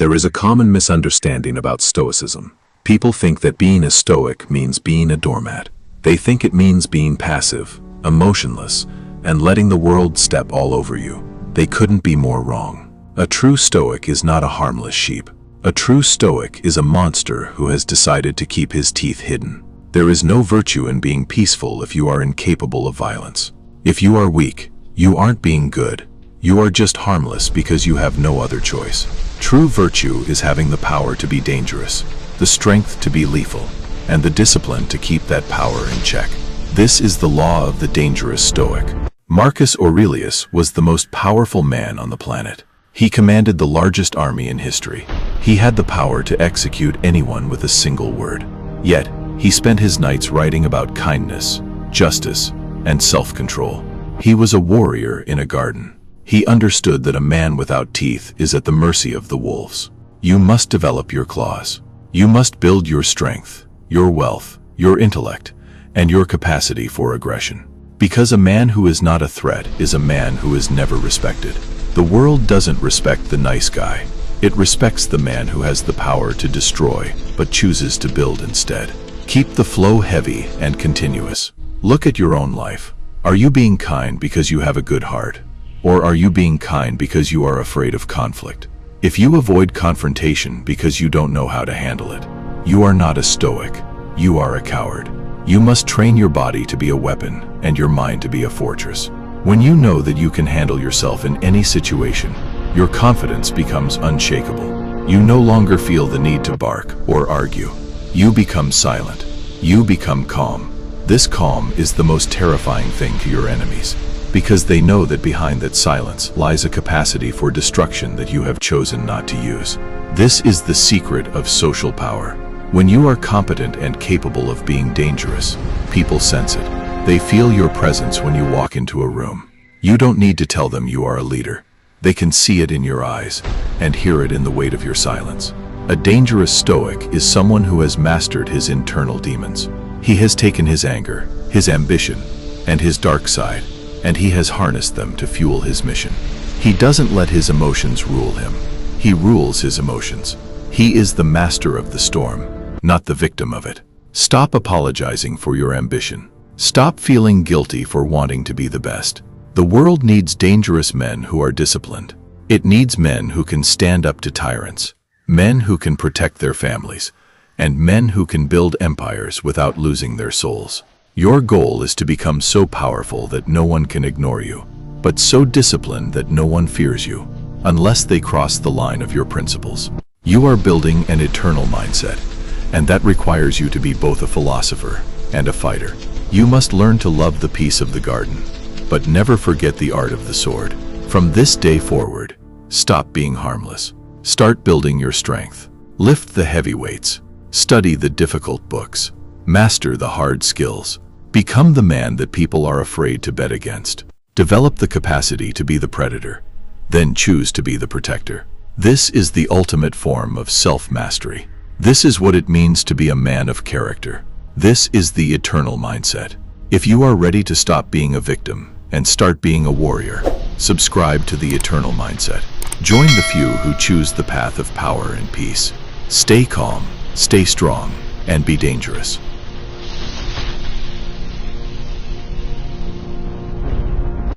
There is a common misunderstanding about Stoicism. People think that being a Stoic means being a doormat. They think it means being passive, emotionless, and letting the world step all over you. They couldn't be more wrong. A true Stoic is not a harmless sheep. A true Stoic is a monster who has decided to keep his teeth hidden. There is no virtue in being peaceful if you are incapable of violence. If you are weak, you aren't being good. You are just harmless because you have no other choice. True virtue is having the power to be dangerous, the strength to be lethal, and the discipline to keep that power in check. This is the law of the dangerous Stoic. Marcus Aurelius was the most powerful man on the planet. He commanded the largest army in history. He had the power to execute anyone with a single word. Yet, he spent his nights writing about kindness, justice, and self-control. He was a warrior in a garden. He understood that a man without teeth is at the mercy of the wolves. You must develop your claws. You must build your strength, your wealth, your intellect, and your capacity for aggression. Because a man who is not a threat is a man who is never respected. The world doesn't respect the nice guy. It respects the man who has the power to destroy, but chooses to build instead. Keep the flow heavy and continuous. Look at your own life. Are you being kind because you have a good heart? Or are you being kind because you are afraid of conflict? If you avoid confrontation because you don't know how to handle it, you are not a Stoic. You are a coward. You must train your body to be a weapon and your mind to be a fortress. When you know that you can handle yourself in any situation, your confidence becomes unshakable. You no longer feel the need to bark or argue. You become silent. You become calm. This calm is the most terrifying thing to your enemies, because they know that behind that silence lies a capacity for destruction that you have chosen not to use. This is the secret of social power. When you are competent and capable of being dangerous, people sense it. They feel your presence when you walk into a room. You don't need to tell them you are a leader. They can see it in your eyes and hear it in the weight of your silence. A dangerous Stoic is someone who has mastered his internal demons. He has taken his anger, his ambition, and his dark side, and he has harnessed them to fuel his mission. He doesn't let his emotions rule him. He rules his emotions. He is the master of the storm, not the victim of it. Stop apologizing for your ambition. Stop feeling guilty for wanting to be the best. The world needs dangerous men who are disciplined. It needs men who can stand up to tyrants, men who can protect their families, and men who can build empires without losing their souls. Your goal is to become so powerful that no one can ignore you, but so disciplined that no one fears you, unless they cross the line of your principles. You are building an eternal mindset, and that requires you to be both a philosopher and a fighter. You must learn to love the peace of the garden, but never forget the art of the sword. From this day forward, stop being harmless. Start building your strength. Lift the heavy weights. Study the difficult books. Master the hard skills. Become the man that people are afraid to bet against. Develop the capacity to be the predator, then choose to be the protector. This is the ultimate form of self-mastery. This is what it means to be a man of character. This is the eternal mindset. If you are ready to stop being a victim and start being a warrior, subscribe to the eternal mindset. Join the few who choose the path of power and peace. Stay calm, stay strong, and be dangerous.